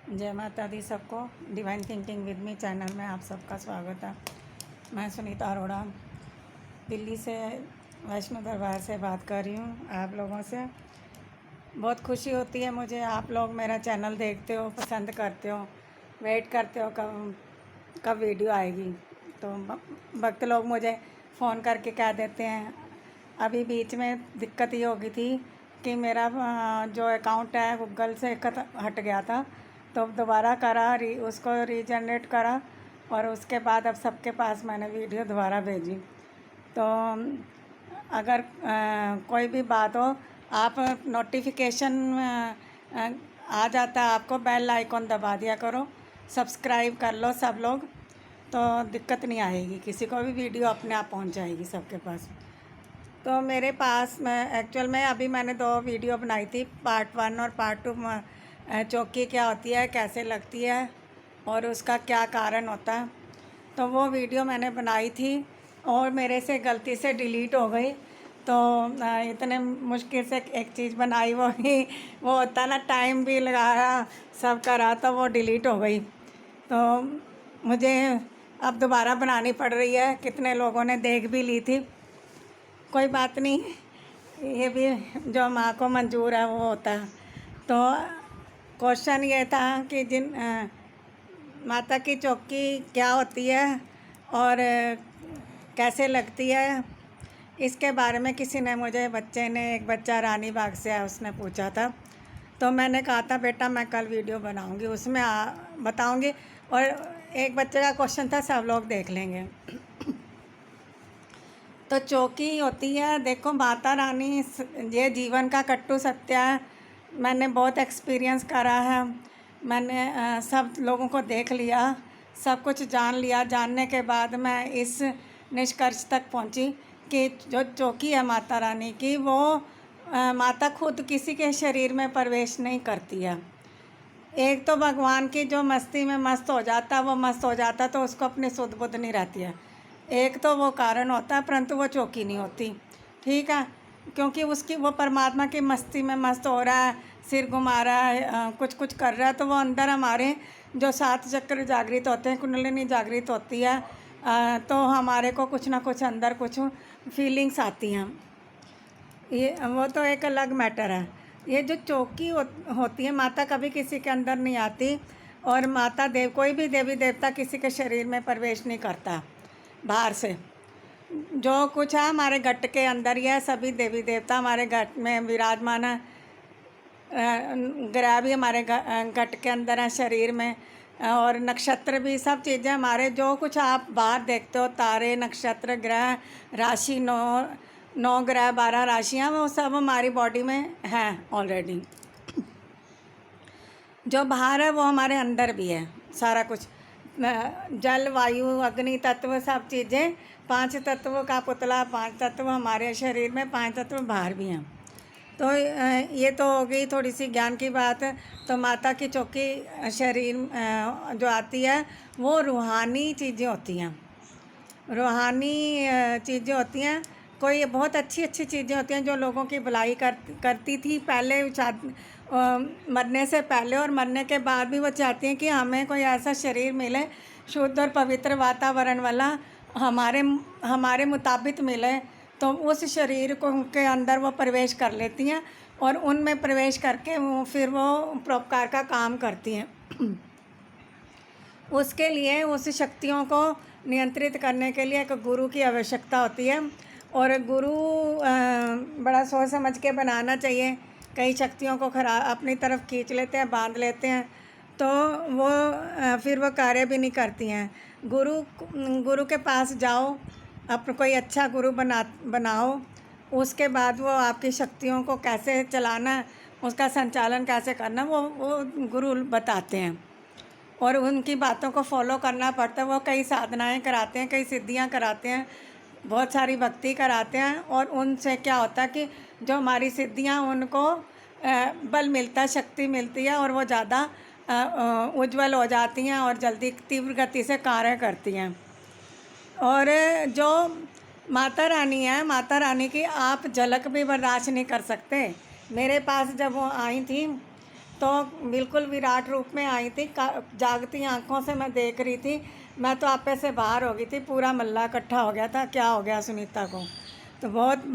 जय माता दी सबको। Divine thinking with me channel में आप सबका स्वागत है। मैं सुनीता अरोड़ा दिल्ली से वैष्णो दरबार से बात कर रही हूँ आप लोगों से। बहुत खुशी होती है मुझे, आप लोग मेरा चैनल देखते हो, पसंद करते हो, वेट करते हो कब कब वीडियो आएगी। तो भक्त लोग मुझे फ़ोन करके कह देते हैं। अभी बीच में दिक्कत ये हो गई थी कि मेरा जो अकाउंट है गूगल से हट गया था, तो दोबारा करा, उसको रीजनरेट करा और उसके बाद अब सबके पास मैंने वीडियो दोबारा भेजी। तो अगर कोई भी बात हो, आप नोटिफिकेशन आ जाता है आपको, बेल आइकॉन दबा दिया करो, सब्सक्राइब कर लो सब लोग, तो दिक्कत नहीं आएगी, किसी को भी वीडियो अपने आप पहुंच जाएगी सबके पास। तो मेरे पास एक्चुअल में अभी मैंने 2 वीडियो बनाई थी, पार्ट 1 और पार्ट 2। चौकी क्या होती है, कैसे लगती है और उसका क्या कारण होता है, तो वो वीडियो मैंने बनाई थी और मेरे से गलती से डिलीट हो गई। तो इतने मुश्किल से एक चीज़ बनाई, वो होता ना, टाइम भी लगाया, सब करा, तो वो डिलीट हो गई। तो मुझे अब दोबारा बनानी पड़ रही है। कितने लोगों ने देख भी ली थी, कोई बात नहीं, ये भी जो माँ को मंजूर है वो होता है। तो क्वेश्चन ये था कि माता की चौकी क्या होती है और कैसे लगती है, इसके बारे में किसी ने मुझे, एक बच्चा रानी बाग से है, उसने पूछा था। तो मैंने कहा था बेटा मैं कल वीडियो बनाऊंगी, उसमें बताऊंगी। और एक बच्चे का क्वेश्चन था, सब लोग देख लेंगे। तो चौकी होती है, देखो माता रानी, ये जीवन का कट्टू सत्य है। मैंने बहुत एक्सपीरियंस करा है, मैंने सब लोगों को देख लिया, सब कुछ जान लिया। जानने के बाद मैं इस निष्कर्ष तक पहुंची कि जो चौकी है माता रानी की, वो माता खुद किसी के शरीर में प्रवेश नहीं करती है। एक तो भगवान की जो मस्ती में मस्त हो जाता, वो मस्त हो जाता तो उसको अपनी सुध बुध नहीं रहती है। एक तो वो कारण होता है, परंतु वो चौकी नहीं होती, ठीक है, क्योंकि उसकी वो परमात्मा की मस्ती में मस्त हो रहा है, सिर घुमा रहा है, कुछ कुछ कर रहा है, तो वो अंदर हमारे जो 7 चक्र जागृत होते हैं, कुंडलिनी जागृत होती है, तो हमारे को कुछ ना कुछ अंदर कुछ फीलिंग्स आती हैं। ये वो तो एक अलग मैटर है। ये जो चौकी होती है, माता कभी किसी के अंदर नहीं आती, और माता कोई भी देवी देवता किसी के शरीर में प्रवेश नहीं करता बाहर से। जो कुछ है हमारे घट के अंदर ही है। सभी देवी देवता हमारे घट में विराजमान है, ग्रह भी हमारे घट के अंदर है, शरीर में, और नक्षत्र भी, सब चीज़ें हमारे, जो कुछ आप बाहर देखते हो, तारे, नक्षत्र, ग्रह, राशि, 9 ग्रह, 12 राशियाँ, वो सब हमारी बॉडी में हैं ऑलरेडी। जो बाहर है वो हमारे अंदर भी है सारा कुछ। जल, वायु, अग्नि तत्व, सब चीज़ें, 5 तत्वों का पुतला, 5 तत्व हमारे शरीर में, 5 तत्व बाहर भी हैं। तो ये तो हो गई थोड़ी सी ज्ञान की बात। तो माता की चौकी शरीर जो आती है, वो रूहानी चीज़ें होती हैं, रूहानी चीज़ें होती हैं। कोई बहुत अच्छी अच्छी चीज़ें होती हैं जो लोगों की भलाई करती थी पहले, मरने से पहले, और मरने के बाद भी वो चाहती हैं कि हमें कोई ऐसा शरीर मिले, शुद्ध और पवित्र वातावरण वाला, हमारे हमारे मुताबिक मिले। तो उस शरीर को के अंदर वो प्रवेश कर लेती हैं, और उनमें प्रवेश करके फिर वो परोपकार का काम करती हैं। उसके लिए, उस शक्तियों को नियंत्रित करने के लिए एक गुरु की आवश्यकता होती है, और गुरु बड़ा सोच समझ के बनाना चाहिए। कई शक्तियों को अपनी तरफ खींच लेते हैं, बांध लेते हैं, तो वो फिर वो कार्य भी नहीं करती हैं। गुरु के पास जाओ, कोई अच्छा गुरु बनाओ, उसके बाद वो आपकी शक्तियों को कैसे चलाना, उसका संचालन कैसे करना, वो गुरु बताते हैं, और उनकी बातों को फॉलो करना पड़ता है। वो कई साधनाएं कराते हैं, कई सिद्धियां कराते हैं, बहुत सारी भक्ति कराते हैं, और उनसे क्या होता है कि जो हमारी सिद्धियां, उनको बल मिलता है, शक्ति मिलती है, और वो ज़्यादा उज्जवल हो जाती हैं और जल्दी तीव्र गति से कार्य करती हैं। और जो माता रानी है, माता रानी की आप झलक भी बर्दाश्त नहीं कर सकते। मेरे पास जब वो आई थी, तो बिल्कुल विराट रूप में आई थी। जागती आंखों से मैं देख रही थी, मैं तो आपे से बाहर हो गई थी। पूरा मल्ला इकट्ठा हो गया था, क्या हो गया सुनीता को। तो बहुत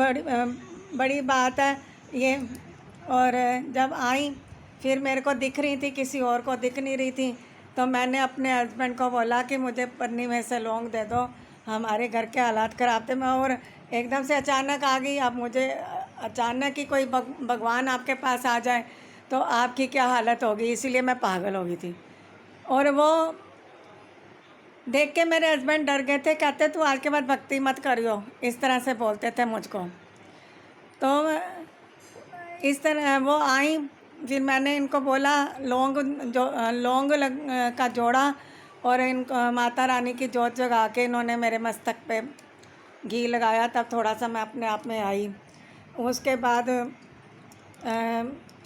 बड़ी बात है ये। और जब आई फिर मेरे को दिख रही थी, किसी और को दिख नहीं रही थी, तो मैंने अपने हस्बैंड को बोला कि मुझे पन्नी में से लौंग दे दो, हमारे घर के हालात ख़राब थे। मैं और एकदम से अचानक आ गई। अब मुझे अचानक ही कोई भगवान आपके पास आ जाए तो आपकी क्या हालत होगी, इसीलिए मैं पागल हो गई थी। और वो देख के मेरे हस्बैंड डर गए थे, कहते तू आज के बाद भक्ति मत करियो, इस तरह से बोलते थे मुझको। तो इस तरह वो आई, फिर मैंने इनको बोला लौंग का जोड़ा, और इनको माता रानी की जोत जगा के इन्होंने मेरे मस्तक पे घी लगाया, तब थोड़ा सा मैं अपने आप में आई। उसके बाद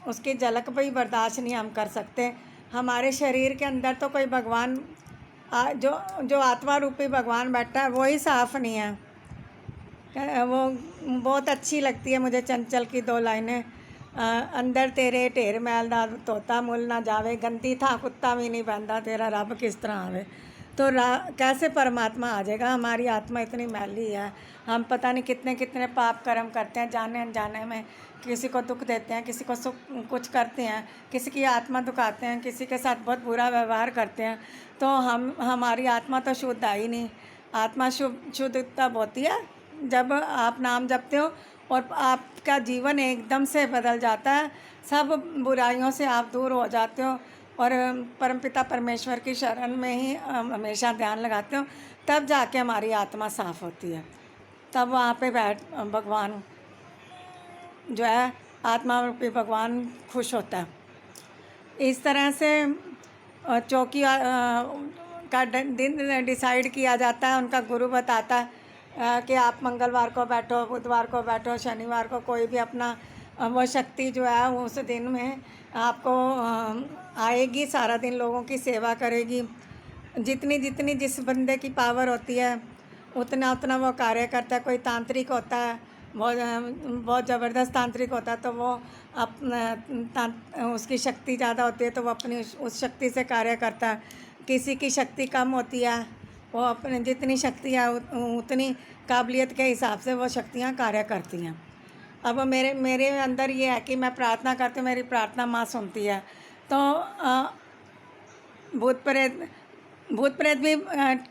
उसकी झलक भी बर्दाश्त नहीं हम कर सकते। हमारे शरीर के अंदर तो कोई भगवान जो आत्मा रूपी भगवान बैठा है, वो ही साफ नहीं है। वो बहुत अच्छी लगती है मुझे चंचल की 2 लाइनें। अंदर तेरे ढेर मैल ना तोता मुल ना जावे, गंदी था कुत्ता भी नहीं बंदा, तेरा रब किस तरह आवे। तो कैसे परमात्मा आ जाएगा, हमारी आत्मा इतनी मैली है। हम पता नहीं कितने कितने पाप कर्म करते हैं, जाने अनजाने में किसी को दुख देते हैं, किसी को सुख कुछ करते हैं, किसी की आत्मा दुखाते हैं, किसी के साथ बहुत बुरा व्यवहार करते हैं। तो हमारी आत्मा तो शुद्ध आई नहीं। आत्मा शुद्ध तब होती है जब आप नाम जपते हो और आपका जीवन एकदम से बदल जाता है, सब बुराइयों से आप दूर हो जाते हो और परमपिता परमेश्वर की शरण में ही हमेशा ध्यान लगाते हो, तब जाके हमारी आत्मा साफ़ होती है। तब वहाँ पे भगवान जो है, आत्मा रूपी भगवान खुश होता है। इस तरह से चौकी का दिन डिसाइड किया जाता है। उनका गुरु बताता है कि आप मंगलवार को बैठो, बुधवार को बैठो, शनिवार को कोई भी अपना वो शक्ति जो है उस दिन में आपको आएगी, सारा दिन लोगों की सेवा करेगी। जितनी जितनी जिस बंदे की पावर होती है उतना उतना वो कार्य करता है। कोई तांत्रिक होता है, बहुत ज़बरदस्त तांत्रिक होता है, तो वो उसकी शक्ति ज़्यादा होती है तो वो अपनी उस शक्ति से कार्य करता है। किसी की शक्ति कम होती है, वो अपने जितनी शक्ति है उतनी काबिलियत के हिसाब से वो शक्तियाँ कार्य करती हैं। अब मेरे अंदर ये है कि मैं प्रार्थना करती हूँ, मेरी प्रार्थना माँ सुनती है। तो भूत प्रेत भी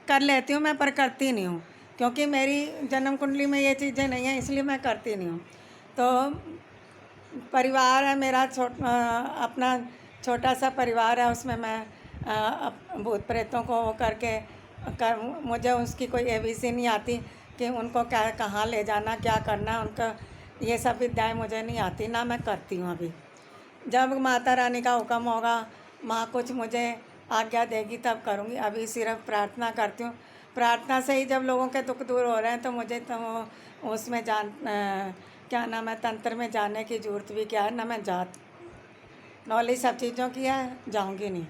कर लेती हूँ मैं, पर करती नहीं हूँ, क्योंकि मेरी जन्म कुंडली में ये चीज़ें नहीं हैं, इसलिए मैं करती नहीं हूँ। तो परिवार है मेरा, अपना छोटा सा परिवार है, उसमें मैं भूत प्रेतों को करके मुझे उसकी कोई एबीसी नहीं आती कि उनको क्या कहाँ ले जाना, क्या करना, उनका ये सब विद्याएँ मुझे नहीं आती, ना मैं करती हूँ अभी। जब माता रानी का हुक्म होगा, माँ कुछ मुझे आज्ञा देगी तब करूँगी। अभी सिर्फ प्रार्थना करती हूँ। प्रार्थना से ही जब लोगों के दुख दूर हो रहे हैं तो मुझे तो उसमें क्या नाम है, तंत्र में जाने की ज़रूरत भी क्या है, ना मैं नॉलेज सब चीज़ों की है, जाऊँगी नहीं,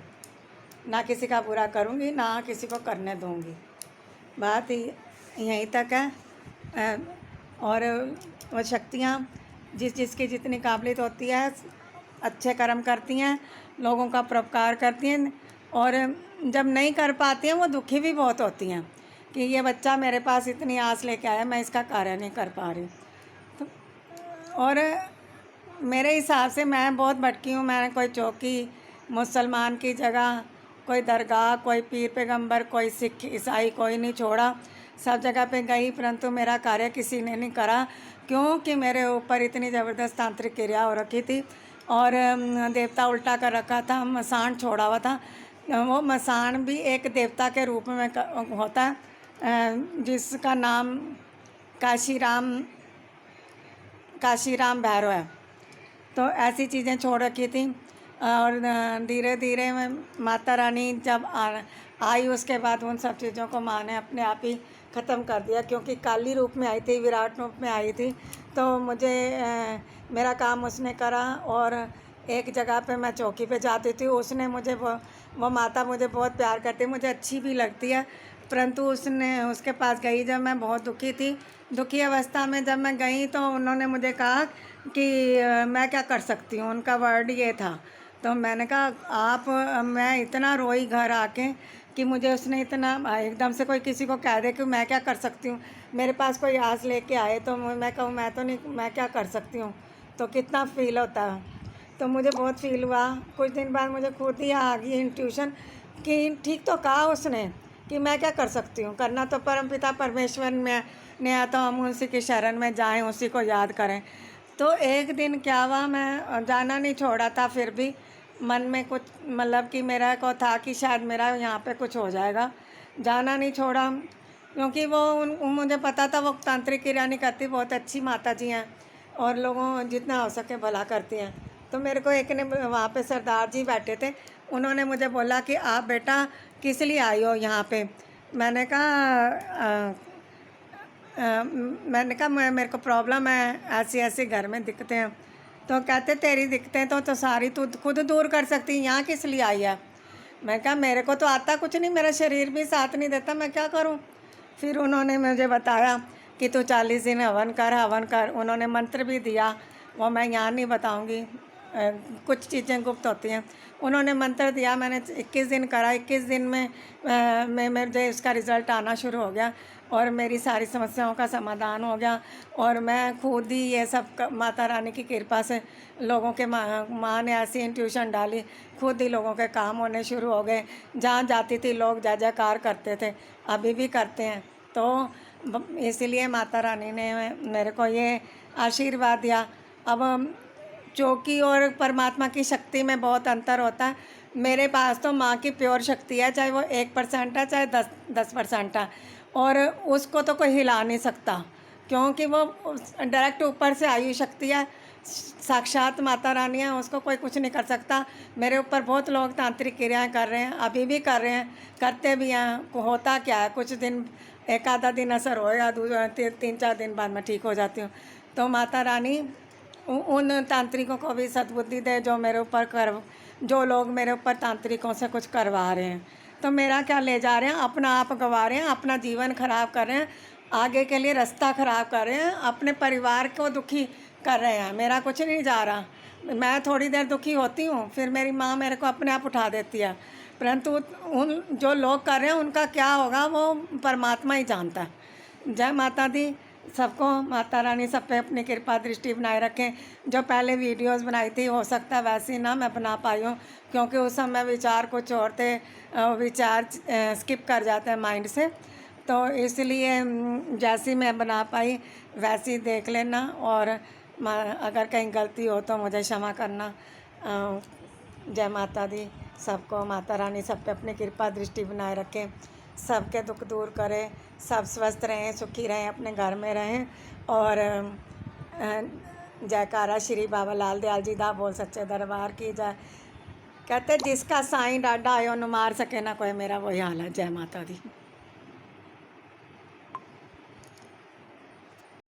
ना किसी का बुरा करूँगी, ना किसी को करने दूँगी। बात यहीं तक है। और वो शक्तियाँ जिसकी जितनी काबिलियत होती है अच्छे कर्म करती हैं, लोगों का परोपकार करती हैं, और जब नहीं कर पाती हैं वो दुखी भी बहुत होती हैं कि ये बच्चा मेरे पास इतनी आस लेके आया, मैं इसका कार्य नहीं कर पा रही। तो और मेरे हिसाब से मैं बहुत भटकी हूँ। मैंने कोई चौकी, मुसलमान की जगह, कोई दरगाह, कोई पीर पैगंबर, कोई सिख ईसाई, कोई नहीं छोड़ा, सब जगह पे गई, परंतु मेरा कार्य किसी ने नहीं करा, क्योंकि मेरे ऊपर इतनी ज़बरदस्त तांत्रिक क्रिया हो रखी थी और देवता उल्टा कर रखा था, मसान छोड़ा हुआ था। वो मसान भी एक देवता के रूप में होता है, जिसका नाम काशीराम भैरव है। तो ऐसी चीज़ें छोड़ रखी थी और धीरे धीरे मैं माता रानी जब आई, उसके बाद उन सब चीज़ों को माँ ने अपने आप ही ख़त्म कर दिया, क्योंकि काली रूप में आई थी, विराट रूप में आई थी। तो मुझे मेरा काम उसने करा, और एक जगह पे मैं चौकी पे जाती थी, उसने मुझे वो माता मुझे बहुत प्यार करती है, मुझे अच्छी भी लगती है, परंतु उसके पास गई जब मैं बहुत दुखी थी, दुखी अवस्था में जब मैं गई तो उन्होंने मुझे कहा कि मैं क्या कर सकती हूँ। उनका वर्ड ये था, तो मैंने कहा आप मैं इतना रोई घर आके कि मुझे उसने इतना एकदम से कोई किसी को कह दे कि मैं क्या कर सकती हूँ, मेरे पास कोई आस लेके आए तो मैं कहूँ मैं तो नहीं, मैं क्या कर सकती हूँ, तो कितना फ़ील होता है। तो मुझे बहुत फ़ील हुआ। कुछ दिन बाद मुझे खुद ही आ गई इंट्यूशन कि ठीक तो कहा उसने कि मैं क्या कर सकती हूँ, करना तो परमपिता परमेश्वर में ने है, तो हम उसी की शरण में जाएं, उसी को याद करें। तो एक दिन क्या हुआ, मैं जाना नहीं छोड़ा था, फिर भी मन में कुछ मतलब कि मेरा को था कि शायद मेरा यहाँ पे कुछ हो जाएगा, जाना नहीं छोड़ा। क्योंकि वो मुझे पता था वो तांत्रिक क्रिया नहीं करती, बहुत अच्छी माता जी हैं और लोगों जितना हो सके भला करती हैं। तो मेरे को एक ने वहाँ पे सरदार जी बैठे थे, उन्होंने मुझे बोला कि आप बेटा किस लिए आई हो यहाँ पे। मैंने कहा मेरे को प्रॉब्लम है, ऐसी ऐसी घर में दिक्कतें हैं। तो कहते तेरी दिक्कतें तो सारी तू खुद दूर कर सकती, यहाँ किस लिए आई है। मैं कहा मेरे को तो आता कुछ नहीं, मेरा शरीर भी साथ नहीं देता, मैं क्या करूँ। फिर उन्होंने मुझे बताया कि तू 40 दिन हवन कर। उन्होंने मंत्र भी दिया, वो मैं यहाँ नहीं बताऊँगी, कुछ चीज़ें गुप्त होती हैं। उन्होंने मंत्र दिया, मैंने 21 दिन करा। 21 दिन में मुझे इसका रिज़ल्ट आना शुरू हो गया और मेरी सारी समस्याओं का समाधान हो गया। और मैं खुद ही ये सब माता रानी की कृपा से लोगों के माँ ने ऐसी इंट्यूशन डाली, खुद ही लोगों के काम होने शुरू हो गए। जहाँ जाती थी लोग जय जयकार करते थे, अभी भी करते हैं। तो इसीलिए माता रानी ने मेरे को ये आशीर्वाद दिया। अब चौकी और परमात्मा की शक्ति में बहुत अंतर होता है। मेरे पास तो माँ की प्योर शक्ति है, चाहे वो 1% है चाहे 10% है, और उसको तो कोई हिला नहीं सकता, क्योंकि वो डायरेक्ट ऊपर से आई हुई शक्ति है, साक्षात माता रानी है, उसको कोई कुछ नहीं कर सकता। मेरे ऊपर बहुत लोग तांत्रिक क्रियाएं कर रहे हैं, अभी भी कर रहे हैं, करते भी हैं। होता क्या है, कुछ दिन एक आधा दिन असर होएगा, 3-4 दिन बाद मैं ठीक हो जाती हूँ। तो माता रानी उन तांत्रिकों को भी सद्बुद्धि दे जो लोग मेरे ऊपर तांत्रिकों से कुछ करवा रहे हैं। तो मेरा क्या ले जा रहे हैं, अपना आप गंवा रहे हैं, अपना जीवन खराब कर रहे हैं, आगे के लिए रास्ता खराब कर रहे हैं, अपने परिवार को दुखी कर रहे हैं। मेरा कुछ नहीं जा रहा, मैं थोड़ी देर दुखी होती हूँ, फिर मेरी माँ मेरे को अपने आप उठा देती है। परंतु उन जो लोग कर रहे हैं उनका क्या होगा वो परमात्मा ही जानता है। जय माता दी। सबको माता रानी सब पे अपनी कृपा दृष्टि बनाए रखें। जो पहले वीडियोस बनाई थी हो सकता है वैसी ना मैं बना पाई हूँ, क्योंकि उस समय विचार कुछ और थे, विचार स्किप कर जाते हैं माइंड से। तो इसलिए जैसी मैं बना पाई वैसी देख लेना, और अगर कहीं गलती हो तो मुझे क्षमा करना। जय माता दी। सबको माता रानी सब पे अपनी कृपा दृष्टि बनाए रखें, सबके दुख दूर करें, सब स्वस्थ रहें, सुखी रहें, अपने घर में रहें। और जयकारा श्री बाबा लाल दयाल जी दा बोल सच्चे दरबार की जय। कहते जिसका साईं डाडा आयो न मार सके ना कोई, मेरा वही हाल है। जय माता दी।